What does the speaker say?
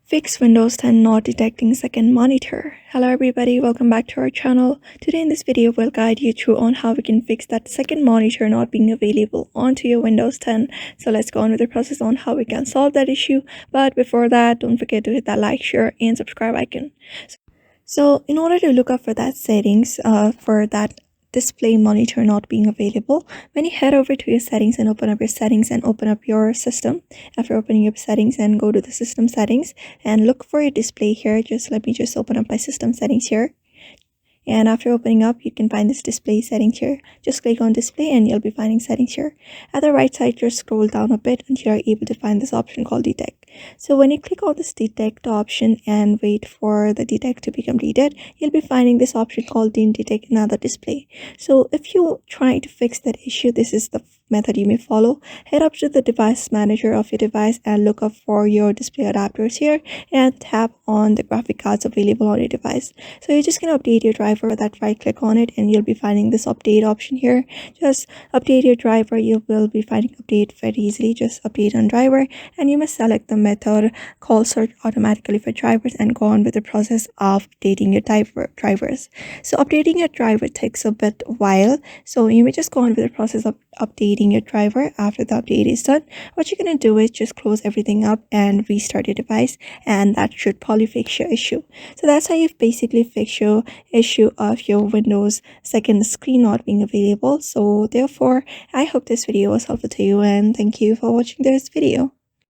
Fix Windows 10 not detecting second monitor. Hello everybody, welcome back to our channel. Today in this video we'll guide you through on how we can fix that second monitor not being available onto your Windows 10. So let's go on with the process on how we can solve that issue. But before that, don't forget to hit that like, share and subscribe icon. So in order to look up for that settings for that display monitor not being available, when you head over to your settings and open up your settings and open up your system, after opening up settings and go to the system settings and look for your display here. Let me open up my system settings here. And after opening up, you can find this display settings here. Just click on display and you'll be finding settings here. At the right side, just scroll down a bit until you're able to find this option called detect. So when you click on this detect option and wait for the detect to be completed, you'll be finding this option called didn't detect another display. So if you try to fix that issue, this is the method you may follow. Head up to the device manager of your device and look up for your display adapters here and tap on the graphic cards available on your device. So you're just going to update your driver. That right click on it and you'll be finding this update option here. Just update your driver. You will be finding update very easily. Just update on driver and you must select the method called search automatically for drivers and go on with the process of updating your drivers. So updating your driver takes a bit while, so you may just go on with the process of updating your driver. After the update is done, what you're going to do is just close everything up and restart your device, and that should probably fix your issue. So that's how you basically fix your issue of your Windows second screen not being available. So therefore, I hope this video was helpful to you and thank you for watching this video.